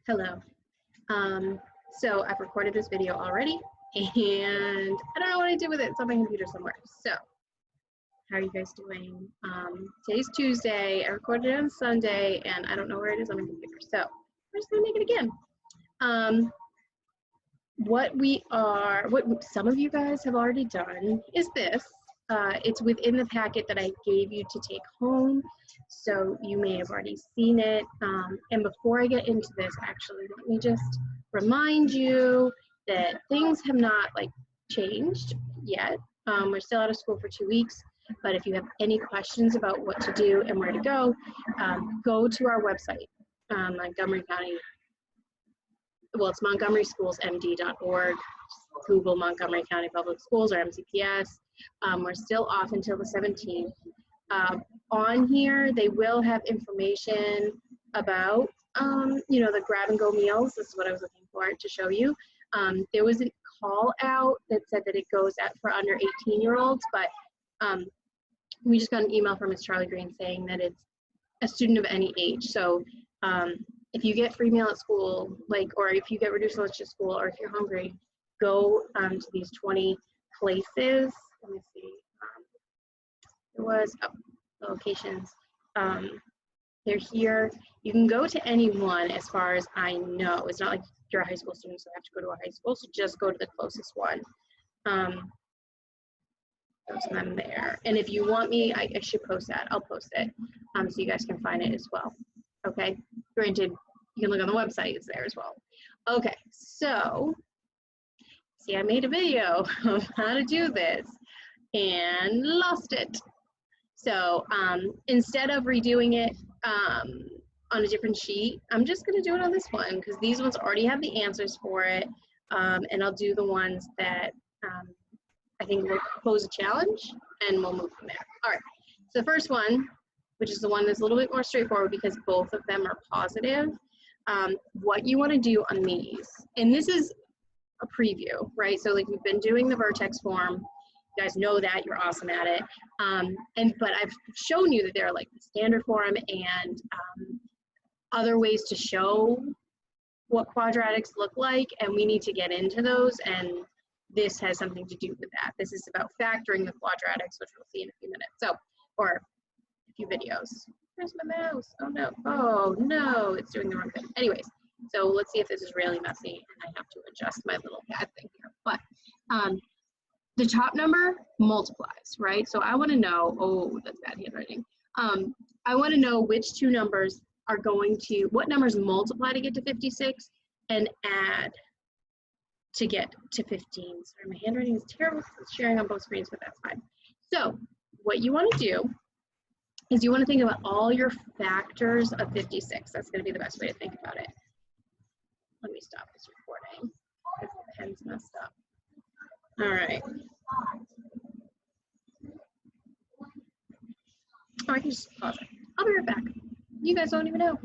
Hello. So I've recorded this video already, and I don't know what I did with it. It's on my computer somewhere. So how are you guys doing? Today's Tuesday. I recorded it on Sunday, and I don't know where it is on my computer. So we're just gonna make it again. What some of you guys have already done is this. It's within the packet that I gave you to take home, so you may have already seen it. And before I get into this, actually, let me just remind you that things have not changed yet. We're still out of school for 2 weeks, but if you have any questions about what to do and where to go to our website, Montgomery County. Well, it's montgomeryschoolsmd.org. Google Montgomery County Public Schools or MCPS. We're still off until the 17th. On here, they will have information about, the grab and go meals. This is what I was looking for to show you. There was a call out that said that it goes out for under 18-year-olds, but we just got an email from Ms. Charlie Green saying that it's a student of any age. So if you get free meal at school, or if you get reduced lunch at school, or if you're hungry, go to these 20 places. Let me see. There was locations. They're here. You can go to any one, as far as I know. It's not like you're a high school student, so you have to go to a high school. So just go to the closest one. There's none there. And if you want me, I should post that. I'll post it so you guys can find it as well. Okay. Granted, you can look on the website. It's there as well. Okay. So, see, I made a video of how to do this and lost it. So instead of redoing it on a different sheet, I'm just going to do it on this one because these ones already have the answers for it. And I'll do the ones that I think will pose a challenge, and we'll move from there. All right. So the first one, which is the one that's a little bit more straightforward because both of them are positive. What you want to do on these, and this is a preview, right? So we've been doing the vertex form. You guys know that, you're awesome at it. But I've shown you that they're the standard form and other ways to show what quadratics look like, and we need to get into those, and this has something to do with that. This is about factoring the quadratics, which we'll see in a few minutes. So, or a few videos. Where's my mouse? Oh no, it's doing the wrong thing. Anyways, so let's see if this is really messy, and I have to adjust my little pad thing here. But the top number multiplies, right? So I want to know, oh, that's bad handwriting. I want to know which two numbers are what numbers multiply to get to 56 and add to get to 15. Sorry, my handwriting is terrible because it's sharing on both screens, but that's fine. So what you want to do is you want to think about all your factors of 56. That's going to be the best way to think about it. Let me stop this recording because the pen's messed up. All right. Oh, I can just pause it. I'll be right back. You guys don't even know.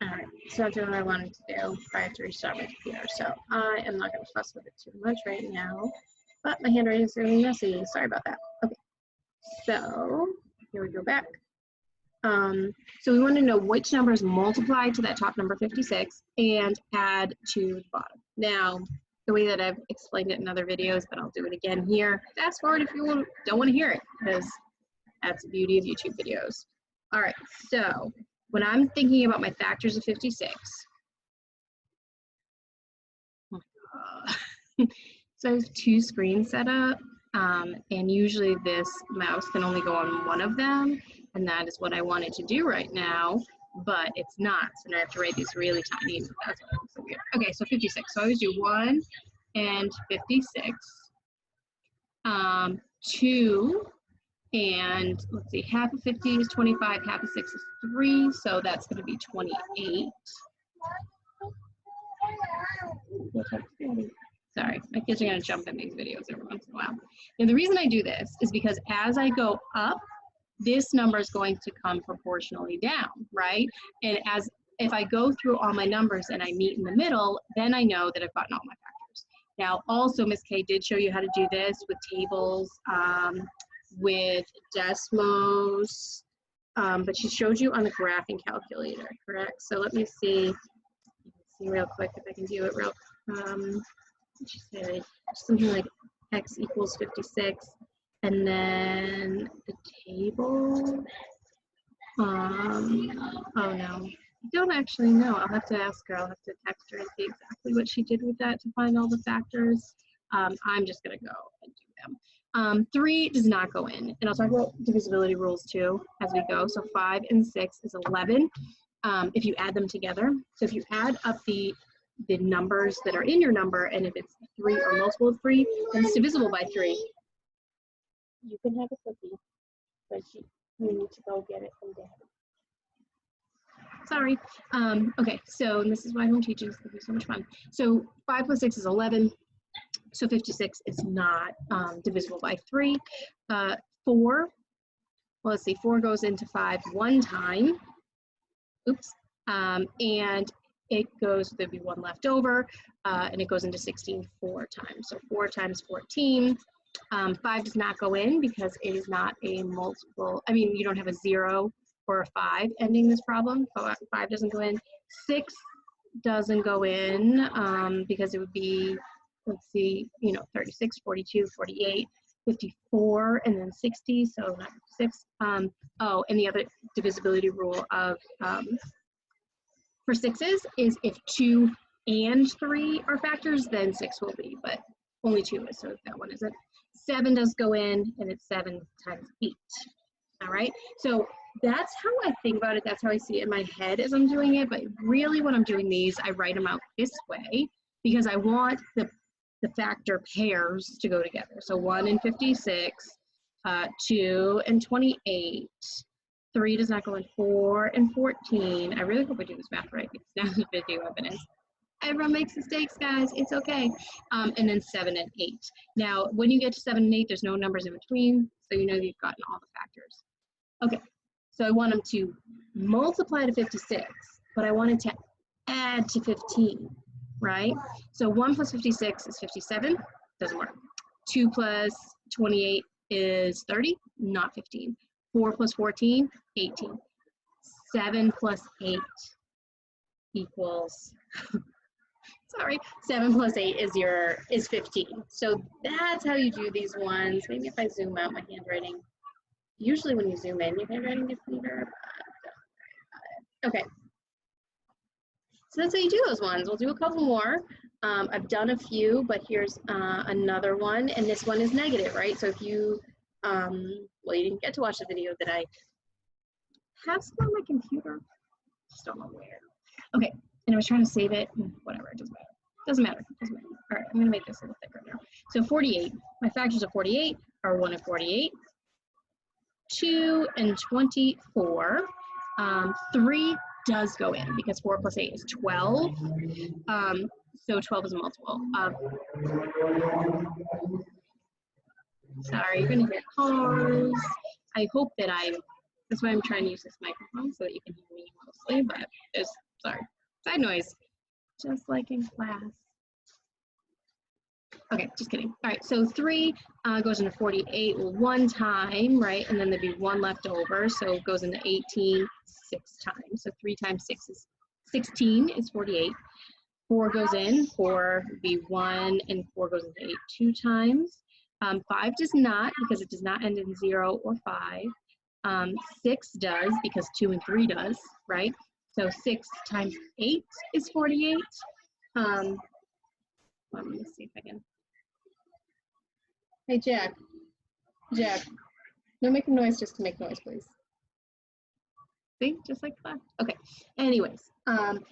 All right, so that's what I wanted to do. I have to restart my computer, so I am not going to fuss with it too much right now. But my handwriting is really messy. Sorry about that. Okay, so here we go back. So we want to know which numbers multiply to that top number 56 and add to the bottom. Now, the way that I've explained it in other videos, but I'll do it again here. Fast forward if you don't want to hear it, because that's the beauty of YouTube videos. All right, so when I'm thinking about my factors of 56, so I have two screens set up, and usually this mouse can only go on one of them, and that is what I wanted to do right now, but it's not, so now I have to write these really tiny, that's what looks so weird. Okay, so 56, so I always do 1 and 56, 2, and let's see, half of 50 is 25, half of 6 is 3, so that's going to be 28. Sorry, my kids are going to jump in these videos every once in a while. And the reason I do this is because as I go up, this number is going to come proportionally down, right? And if I go through all my numbers and I meet in the middle, then I know that I've gotten all my factors. Now, also, Ms. K did show you how to do this with tables, with Desmos, but she showed you on the graphing calculator, correct? So let me see. You can see real quick if I can do it real. Let's just say something like x equals 56, and then the table. Oh no, I don't actually know. I'll have to ask her. I'll have to text her and see exactly what she did with that to find all the factors. I'm just gonna go and do them. 3 does not go in, and I'll talk about divisibility rules too as we go. So 5 and 6 is 11. If you add them together, so if you add up the numbers that are in your number, and if it's 3 or multiple of 3, then it's divisible by 3. You can have a cookie, but you need to go get it from Dad. Sorry. Okay, so this is why home teaching is going to be so much fun. So 5 plus 6 is 11. So 56 is not divisible by 3. 4, well, let's see, 4 goes into 5 one time. Oops. And it goes, there'd be 1 left over, and it goes into 16 4 times. So 4 times 14. 5 does not go in because it is not a multiple. I mean, you don't have a 0 or a 5 ending this problem. 5 doesn't go in. 6 doesn't go in because it would be, let's see, 36, 42, 48, 54, and then 60. So not 6. Oh, and the other divisibility rule of for 6s is if 2 and 3 are factors, then 6 will be, but only 2 is, so that one isn't. 7 does go in, and it's 7 times 8. All right, so that's how I think about it. That's how I see it in my head as I'm doing it. But really, when I'm doing these, I write them out this way because I want the factor pairs to go together. So 1 and 56, 2 and 28. 3 does not go in. 4 and 14. I really hope I do this math right because now the video evidence. Everyone makes mistakes, guys. It's okay. And then 7 and 8. Now, when you get to 7 and 8, there's no numbers in between, so you know you've gotten all the factors. Okay, so I want them to multiply to 56, but I wanted to add to 15, right? So 1 plus 56 is 57. Doesn't work. 2 plus 28 is 30, not 15. 4 plus 14, 18. 7 plus 8 equals... Sorry, 7 plus 8 is 15. So that's how you do these ones. Maybe if I zoom out my handwriting. Usually when you zoom in, your handwriting gets neater. Okay. So that's how you do those ones. We'll do a couple more. I've done a few, but here's another one, and this one is negative, right? So if you, well, you didn't get to watch the video that I have still on my computer. Just don't know where. Okay. And I was trying to save it, whatever, it doesn't matter. Doesn't matter. All right, I'm gonna make this a little thicker now. So 48, my factors of 48 are 1 and 48, 2 and 24, 3 does go in because 4 plus 8 is 12. So 12 is a multiple of, sorry, you're gonna hear cars. I hope that that's why I'm trying to use this microphone so that you can hear me mostly, but there's, sorry. Side noise, just like in class. Okay, just kidding. All right, so 3 goes into 48 one time, right? And then there'd be 1 left over, so it goes into 18 6 times. So 3 times 6 is 16 is 48. 4 goes in, 4 would be 1, and 4 goes into 8 2 times. 5 does not because it does not end in 0 or 5. 6 does because 2 and 3 does, right? So 6 times 8 is 48. Let me see if I can. Hey, Jack. Jack, don't make a noise just to make noise, please. See, just like that. Okay, anyways,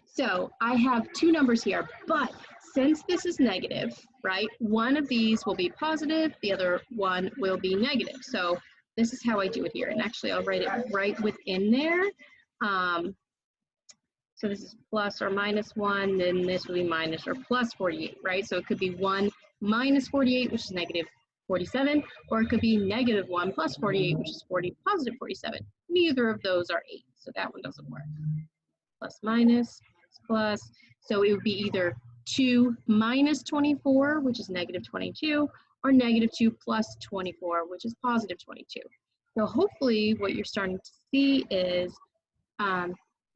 so I have 2 numbers here, but since this is negative, right, one of these will be positive, the other one will be negative. So this is how I do it here. And actually, I'll write it right within there. So this is plus or minus 1, then this will be minus or plus 48, right? So it could be 1 minus 48, which is negative 47, or it could be negative 1 plus 48, which is positive 47. Neither of those are 8, so that one doesn't work. Plus minus, plus. So it would be either 2 minus 24, which is negative 22, or negative 2 plus 24, which is positive 22. So hopefully what you're starting to see is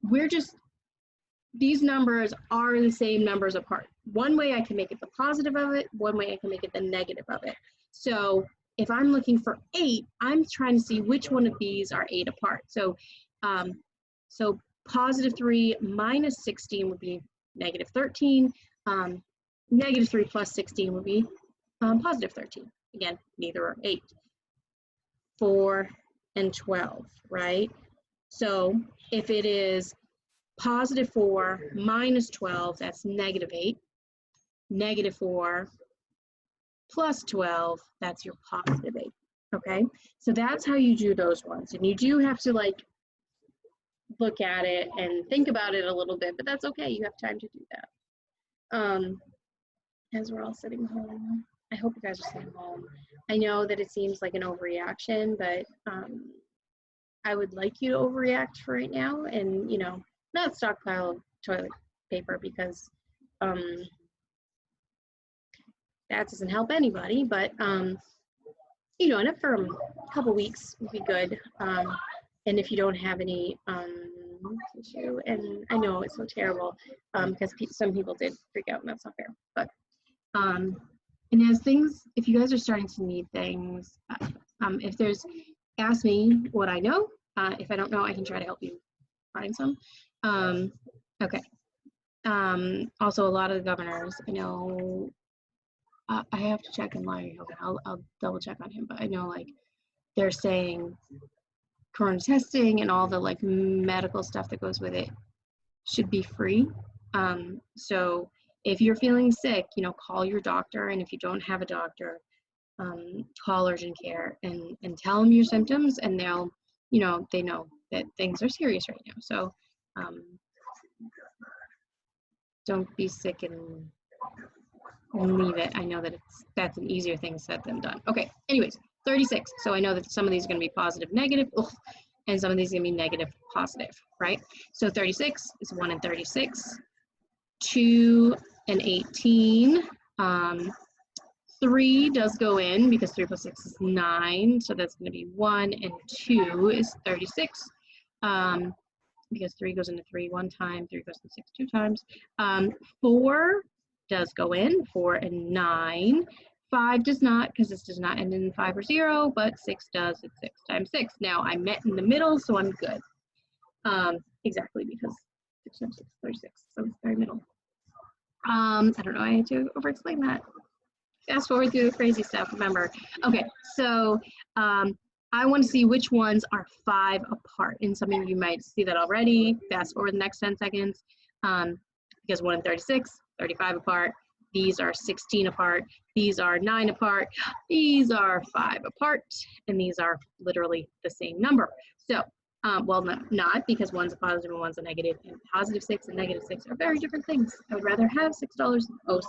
we're just these numbers are the same numbers apart. One way I can make it the positive of it, one way I can make it the negative of it. So if I'm looking for 8, I'm trying to see which one of these are 8 apart. So, so positive 3 minus 16 would be negative 13. Negative 3 plus 16 would be positive 13. Again, neither are 8. 4 and 12, right? So if it is positive 4 minus 12, that's negative 8. Negative 4 plus 12, that's your positive 8. Okay, so that's how you do those ones. And you do have to like look at it and think about it a little bit, but that's okay. You have time to do that. As we're all sitting home, I hope you guys are staying home. I know that it seems like an overreaction, but I would like you to overreact for right now and, you know, not stockpile toilet paper because that doesn't help anybody, but, you know, enough for a couple weeks would be good. And if you don't have any tissue, and I know it's so terrible because some people did freak out and that's not fair, but and as things, if you guys are starting to need things, if there's, ask me what I know. If I don't know, I can try to help you find some. Okay. Also, a lot of the governors, I know, I have to check in Larry Hogan. I'll double check on him, but I know like they're saying corona testing and all the like medical stuff that goes with it should be free. So if you're feeling sick, you know, call your doctor, and if you don't have a doctor, call urgent care and tell them your symptoms, and they'll, you know, they know that things are serious right now. So don't be sick and leave it. I know that that's an easier thing said than done. Okay, anyways, 36. So I know that some of these are going to be positive, negative, and some of these are going to be negative, positive, right? So 36 is 1 and 36. 2 and 18. 3 does go in because 3 plus 6 is 9. So that's going to be 1 and 2 is 36. Because 3 goes into 3 one time, 3 goes into 6 two times. 4 does go in, 4 and 9. 5 does not, because this does not end in 5 or 0, but 6 does. It's 6 times 6. Now I met in the middle, so I'm good. Exactly, because 6 times 6 is 36, so it's very middle. I don't know, I had to over-explain that. Fast forward through the crazy stuff, remember. Okay, so I want to see which ones are 5 apart. And some of you might see that already. Fast forward the next 10 seconds. Because 1 and 36, 35 apart. These are 16 apart. These are 9 apart. These are 5 apart. And these are literally the same number. So, well, not because one's a positive and one's a negative. And positive 6 and negative 6 are very different things. I would rather have $6 than owe $6.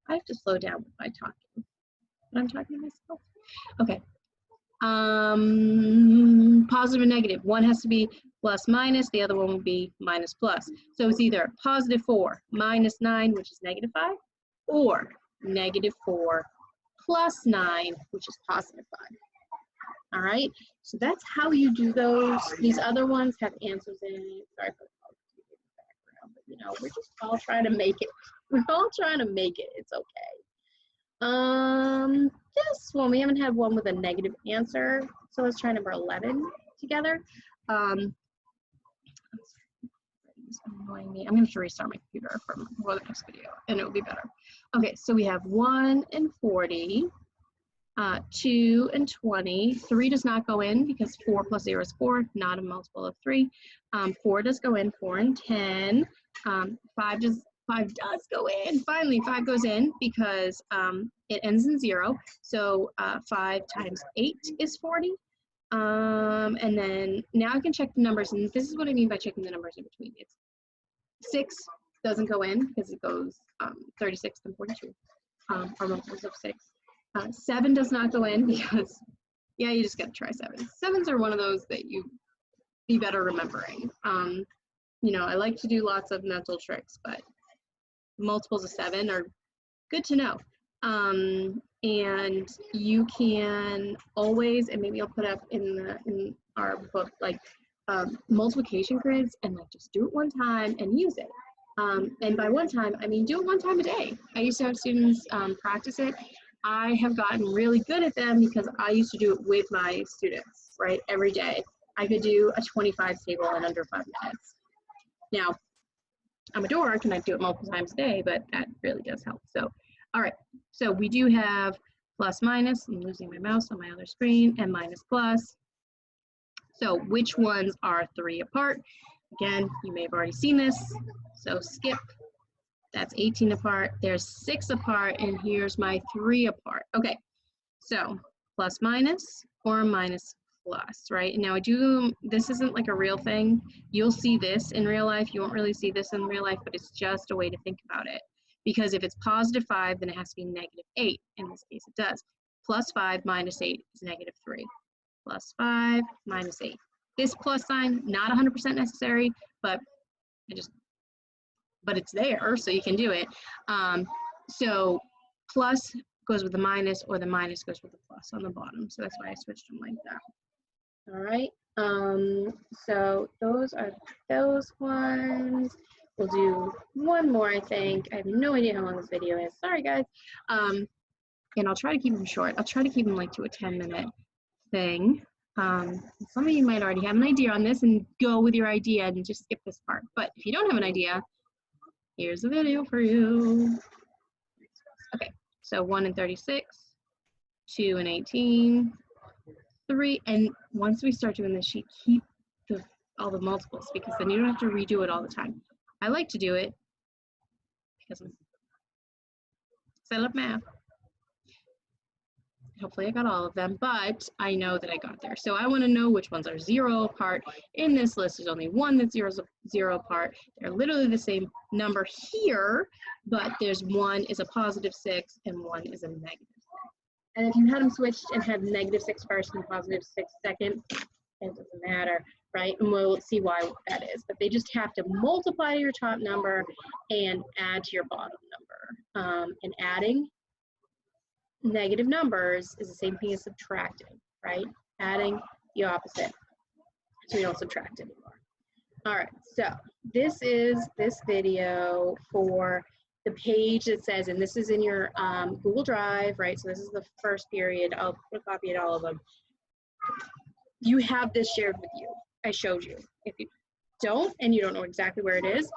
I have to slow down with my talking. But I'm talking to myself. Okay. Positive and negative. One has to be plus minus, the other one will be minus plus. So it's either positive 4 minus 9, which is negative 5, or negative 4 plus 9, which is positive 5. All right, so that's how you do those. These other ones have answers in it. Sorry for the background, but you know, we're just all trying to make it. We're all trying to make it. It's okay. This one, we haven't had one with a negative answer, so let's try number 11 together. It's annoying me. I'm going to have to restart my computer for the next video, and it will be better. Okay, so we have 1 and 40, 2 and 20. 3 does not go in because 4 plus 0 is 4, not a multiple of 3. 4 does go in, 4 and 10. 5 does go in. Finally, 5 goes in because it ends in 0. So 5 times 8 is 40. And then now I can check the numbers, and this is what I mean by checking the numbers in between. It's 6 doesn't go in because it goes 36 and 42, or multiples of 6. 7 does not go in because, yeah, you just got to try 7. 7s are one of those that you be better remembering. You know, I like to do lots of mental tricks, but multiples of 7 are good to know. And you can always, and maybe I'll put up in our book, like multiplication grids and like just do it one time and use it. And by one time, I mean do it one time a day. I used to have students practice it. I have gotten really good at them because I used to do it with my students, right? Every day. I could do a 25 table in under 5 minutes. Now, I'm a dork and I do it multiple times a day, but that really does help. So, all right. So we do have plus minus. I'm losing my mouse on my other screen, and minus plus. So which ones are 3 apart? Again, you may have already seen this. So skip. That's 18 apart. There's 6 apart, and here's my 3 apart. Okay. So plus minus or minus plus, right? Now this isn't like a real thing. You'll see this in real life. You won't really see this in real life, but it's just a way to think about it. Because if it's positive 5, then it has to be negative 8. In this case, it does. Plus 5 minus 8 is negative 3. Plus 5 minus 8. This plus sign, not 100% necessary, but it's there, so you can do it. So plus goes with the minus, or the minus goes with the plus on the bottom. So that's why I switched them like that. All right. So those are those ones. We'll do one more, I think. I have no idea how long this video is. Sorry, guys. And I'll try to keep them short. I'll try to keep them like to a 10-minute thing. Some of you might already have an idea on this and go with your idea and just skip this part. But if you don't have an idea, here's a video for you. Okay, so 1 and 36, 2 and 18, 3, and once we start doing this sheet, keep all the multiples, because then you don't have to redo it all the time. I like to do it because I love math. Hopefully I got all of them, but I know that I got there. So I want to know which ones are 0 apart. In this list, there's only one that's 0 apart. They're literally the same number here, but there's one is a positive 6 and one is a negative 6. And if you had them switched and had negative 6 first and positive 6 second, it doesn't matter, right? And we'll see why that is. But they just have to multiply your top number and add to your bottom number. And adding negative numbers is the same thing as subtracting, right? Adding the opposite, so we don't subtract anymore. All right, so this is this video for the page that says, and this is in your Google Drive, right? So this is the first period. I'll put a copy of all of them. You have this shared with you. I showed you. If you don't, and you don't know exactly where it is,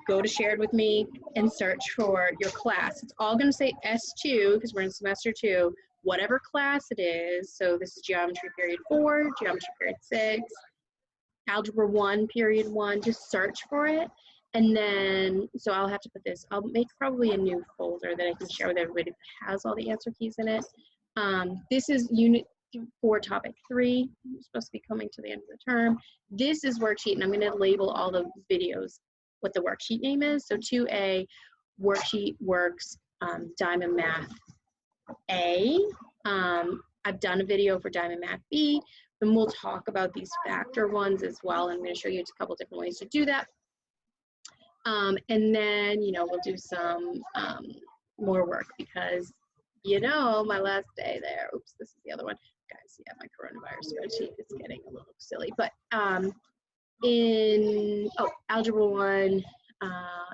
go to Shared With Me and search for your class. It's all going to say S2 because we're in semester 2, whatever class it is. So this is Geometry Period 4, Geometry Period 6, Algebra 1, Period 1. Just search for it. And then, so I'll have to put this, I'll make probably a new folder that I can share with everybody that has all the answer keys in it. This is Unit 4, Topic 3. It's supposed to be coming to the end of the term. This is worksheet, and I'm going to label all the videos what the worksheet name is. So 2A, WorksheetWorks, Diamond Math A. I've done a video for Diamond Math B, and we'll talk about these factor ones as well. I'm going to show you a couple different ways to do that. And then, you know, we'll do some more work because, you know, my last day there, oops, this is the other one. Guys, yeah, my coronavirus spreadsheet is getting a little silly, but in Algebra 1,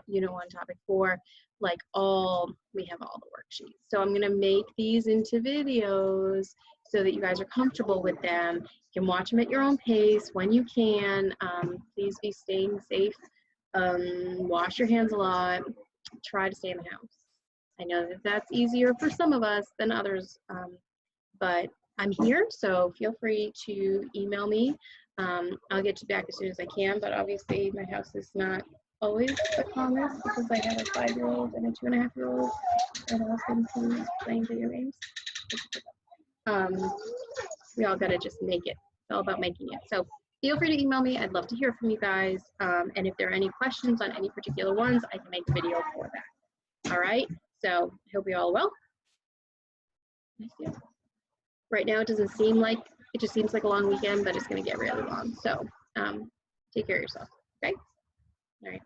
Unit 1, Topic 4, like we have all the worksheets. So I'm going to make these into videos so that you guys are comfortable with them. You can watch them at your own pace when you can. Please be staying safe. Wash your hands a lot. Try to stay in the house. I know that that's easier for some of us than others, but I'm here, so feel free to email me. I'll get you back as soon as I can, but obviously my house is not always the calmest because I have a 5-year-old and a 2.5-year-old and a husband who's playing video games. We all gotta just make it. It's all about making it. So feel free to email me. I'd love to hear from you guys. And if there are any questions on any particular ones, I can make a video for that. All right, so I hope you all are well. Right now it doesn't seem like, it just seems like a long weekend, but it's gonna get really long. So take care of yourself, okay? All right.